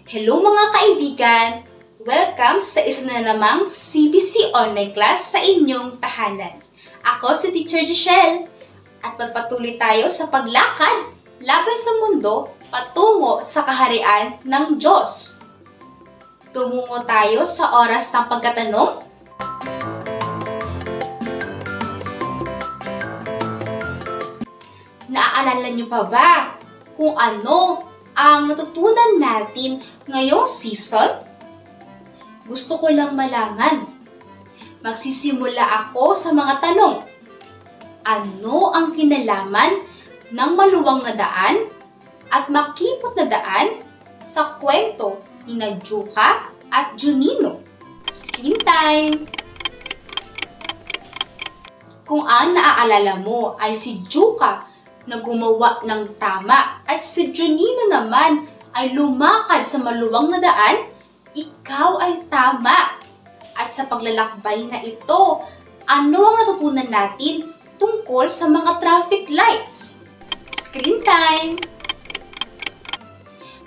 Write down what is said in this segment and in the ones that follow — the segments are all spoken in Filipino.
Hello mga kaibigan! Welcome sa isa na namang CBC online class sa inyong tahanan. Ako si Teacher Giselle at magpatuloy tayo sa paglakad laban sa mundo patungo sa kaharian ng Diyos. Tumungo tayo sa oras ng pagtatanong. Naaalala niyo pa ba kung ano ang natutunan natin ngayong season? Gusto ko lang malaman. Magsisimula ako sa mga tanong. Ano ang kinalaman ng maluwang na daan at makipot na daan sa kwento ni Juca at Junino? Screen time! Kung ang naaalala mo ay si Juca na gumawa ng tama at si Junino naman ay lumakad sa maluwang na daan, ikaw ay tama. At sa paglalakbay na ito, ano ang natutunan natin tungkol sa mga traffic lights? Screen time!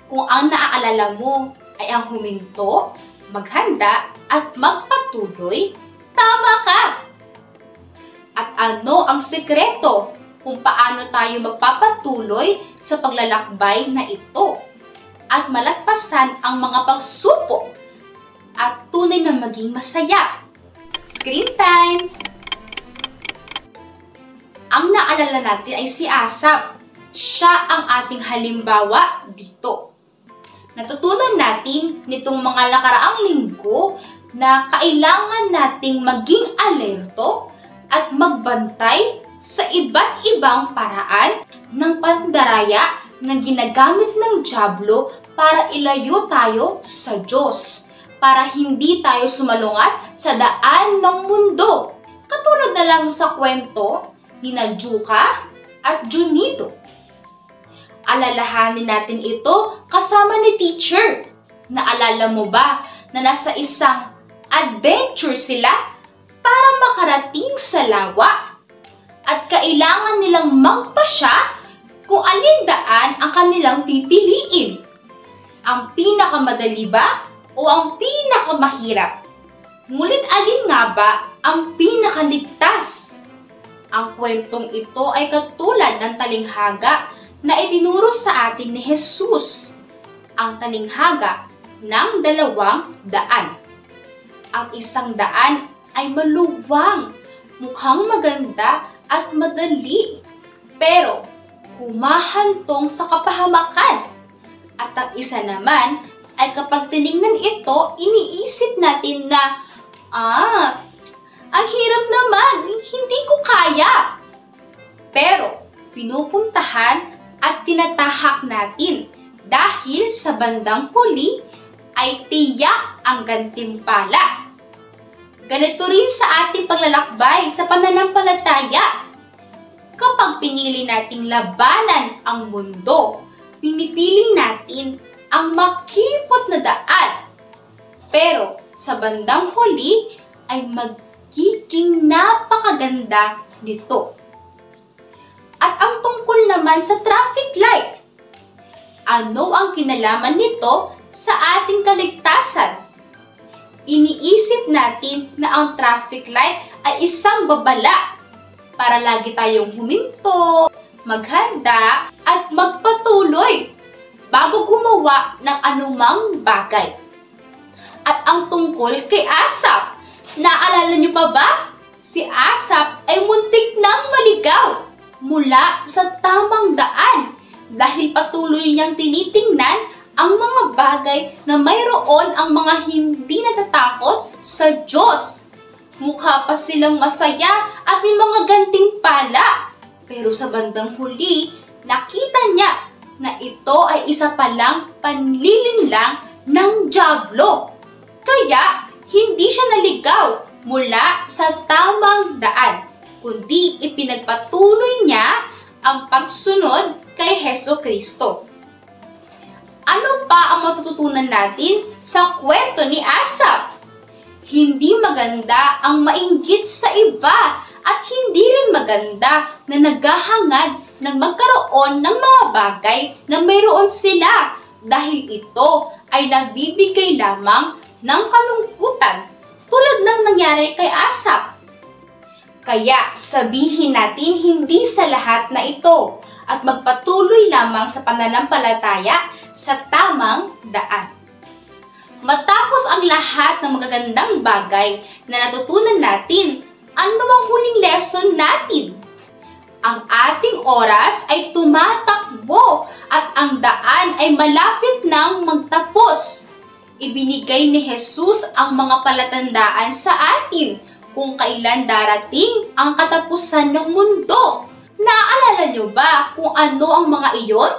Kung ang naaalala mo ay ang huminto, maghanda at magpatuloy, tama ka! At ano ang sekreto kung paano tayo magpapatuloy sa paglalakbay na ito at malagpasan ang mga pagsubok at tunay na maging masaya? Screen time! Ang naalala natin ay si Asap. Siya ang ating halimbawa dito. Natutunan natin nitong mga nakaraang linggo na kailangan nating maging alerto at magbantay sa iba't ibang paraan ng pandaraya na ginagamit ng dyablo para ilayo tayo sa Diyos, para hindi tayo sumalungat sa daan ng mundo. Katulad na lang sa kwento ni Juca at Junino. Alalahanin natin ito kasama ni Teacher. Naalala mo ba na nasa isang adventure sila para makarating sa lawa? At kailangan nilang magpasya kung alin daan ang kanilang pipiliin. Ang pinakamadali ba o ang pinakamahirap? Ngunit alin nga ba ang pinakaligtas? Ang kwentong ito ay katulad ng talinghaga na itinuro sa atin ni Jesus. Ang talinghaga ng 2 daan. Ang isang daan ay maluwang, mukhang maganda at madali, pero humahantong sa kapahamakan. At ang isa naman ay kapag tinignan ito, iniisip natin na, ang hirap naman, hindi ko kaya. Pero pinupuntahan at tinatahak natin dahil sa bandang huli ay tiyak ang gantimpala. Ganito rin sa ating paglalakbay sa pananampalataya. Kapag pinili nating labanan ang mundo, pinipili natin ang makipot na daan. Pero sa bandang huli ay magiging napakaganda nito. At ang tungkol naman sa traffic light, ano ang kinalaman nito sa ating kaligtasan? Iniisip natin na ang traffic light ay isang babala para lagi tayong huminto, maghanda, at magpatuloy bago gumawa ng anumang bagay. At ang tungkol kay Asap, naalala niyo pa ba? Si Asap ay muntik nang maligaw mula sa tamang daan dahil patuloy niyang tinitingnan ang mga bagay na mayroon ang mga hindi natatakot sa Diyos. Mukha pa silang masaya at may mga gantimpala. Pero sa bandang huli, nakita niya na ito ay isa palang panlilinlang ng dyablo. Kaya hindi siya naligaw mula sa tamang daan, kundi ipinagpatuloy niya ang pagsunod kay Hesukristo. Ano pa ang matututunan natin sa kwento ni Asap? Hindi maganda ang mainggit sa iba at hindi rin maganda na naghahangad ng magkaroon ng mga bagay na mayroon sila dahil ito ay nagbibigay lamang ng kalungkutan tulad ng nangyari kay Asaph. Kaya sabihin natin hindi sa lahat na ito at magpatuloy lamang sa pananampalataya sa tamang daan. Matapos ang lahat ng magagandang bagay na natutunan natin, ano ang huling lesson natin? Ang ating oras ay tumatakbo at ang daan ay malapit nang magtapos. Ibinigay ni Jesus ang mga palatandaan sa atin kung kailan darating ang katapusan ng mundo. Naalala niyo ba kung ano ang mga iyon?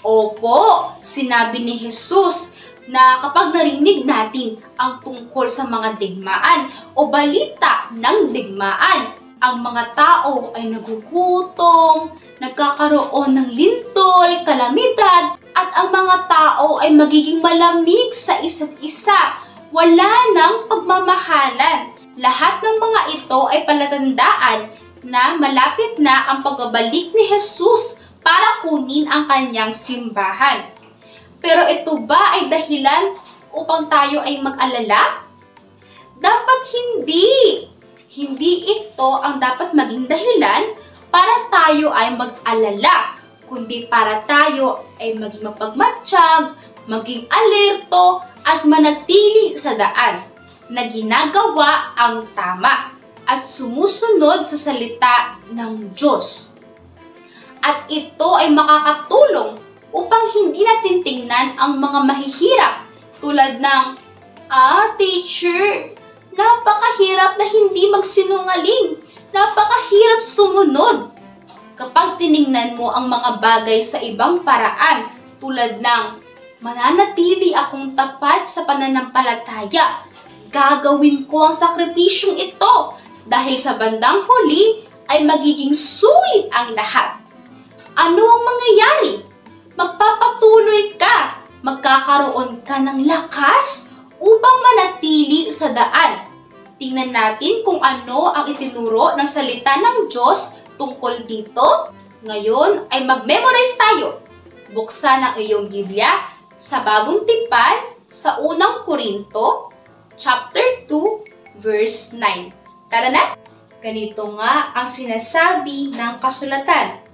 Opo, sinabi ni Jesus na kapag narinig natin ang tungkol sa mga digmaan o balita ng digmaan, ang mga tao ay nagugutom, nagkakaroon ng lintol, kalamidad, at ang mga tao ay magiging malamig sa isa't isa. Wala nang pagmamahalan. Lahat ng mga ito ay palatandaan na malapit na ang pagbabalik ni Jesus para kunin ang kanyang simbahan. Pero ito ba ay dahilan upang tayo ay mag-alala? Dapat hindi. Hindi ito ang dapat maging dahilan para tayo ay mag-alala, kundi para tayo ay maging mapagmatsyag, maging alerto at manatili sa daan na ginagawa ang tama at sumusunod sa salita ng Diyos. At ito ay makakatulong upang hindi natin tingnan ang mga mahihirap tulad ng, teacher, napakahirap na hindi magsinungaling, napakahirap sumunod. Kapag tiningnan mo ang mga bagay sa ibang paraan tulad ng, mananatili akong tapat sa pananampalataya, gagawin ko ang sakripisyong ito dahil sa bandang huli ay magiging sulit ang lahat. Ano ang mangyayari? Magpapatuloy ka, magkakaroon ka ng lakas upang manatili sa daan. Tingnan natin kung ano ang itinuro ng salita ng Diyos tungkol dito. Ngayon ay mag-memorize tayo. Buksan ang iyong Biblia sa Bagong Tipan sa Unang Korinto, chapter 2, verse 9. Tara na! Ganito nga ang sinasabi ng kasulatan.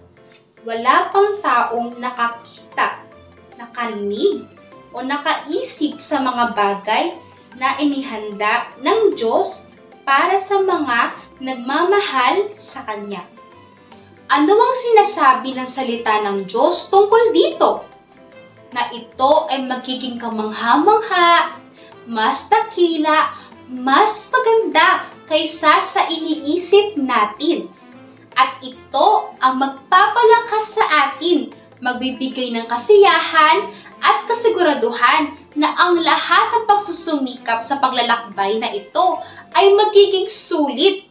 Wala pang taong nakakita, nakarinig, o nakaisip sa mga bagay na inihanda ng Diyos para sa mga nagmamahal sa Kanya. Ano ang sinasabi ng salita ng Diyos tungkol dito? Na ito ay magiging kamangha-mangha, mas dakila, mas maganda kaysa sa iniisip natin. At ito ang magpapalakas sa atin, magbibigay ng kasiyahan at kasiguraduhan na ang lahat ng pagsusumikap sa paglalakbay na ito ay magiging sulit.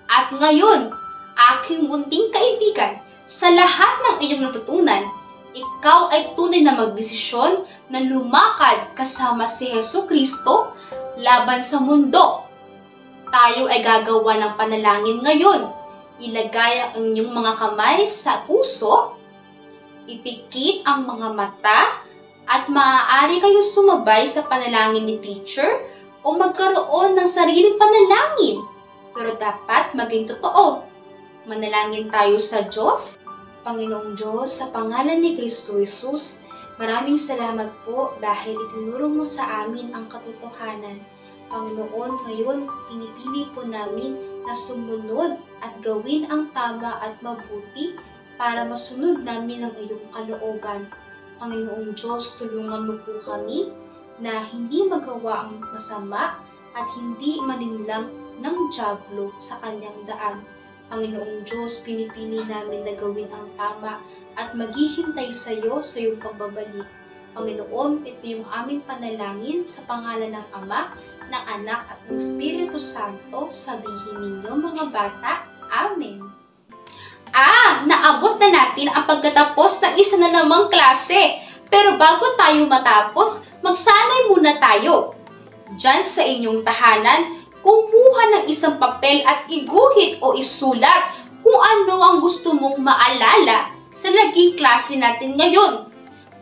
At ngayon, aking munting kaibigan, sa lahat ng iyong natutunan, ikaw ay tunay na magdesisyon na lumakad kasama si Jesucristo laban sa mundo. Tayo ay gagawa ng panalangin ngayon. Ilagay ang inyong mga kamay sa puso, ipikit ang mga mata, at maaari kayo sumabay sa panalangin ni teacher o magkaroon ng sariling panalangin. Pero dapat maging totoo. Manalangin tayo sa Diyos. Panginoong Diyos, sa pangalan ni Kristo Jesus, maraming salamat po dahil itinuro mo sa amin ang katotohanan. Panginoon, ngayon pinipili po namin na sumunod at gawin ang tama at mabuti para masunod namin ang iyong kalooban. Panginoong Diyos, tulungan mo po kami na hindi magawa ang masama at hindi maninlang ng dyablo sa kanyang daan. Panginoong Diyos, pinipili namin na gawin ang tama at maghihintay sa iyo sa iyong pagbabalik. Panginoon, ito yung aming panalangin sa pangalan ng Ama, ng Anak at ng Espiritu Santo. Sabihin ninyo mga bata, Amen. Naabot na natin ang pagkatapos ng isa na namang klase. Pero bago tayo matapos, magsanay muna tayo. Diyan sa inyong tahanan, kumuha ng isang papel at iguhit o isulat kung ano ang gusto mong maalala sa naging klase natin ngayon.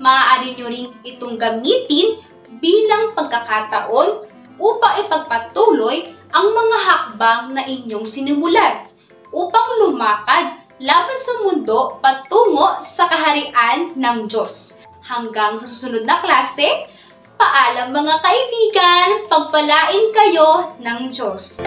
maaari nyo rin itong gamitin bilang pagkakataon upang ipagpatuloy ang mga hakbang na inyong sinimulan upang lumakad laban sa mundo patungo sa kaharian ng Diyos. Hanggang sa susunod na klase, paalam mga kaibigan, pagpalain kayo ng Diyos.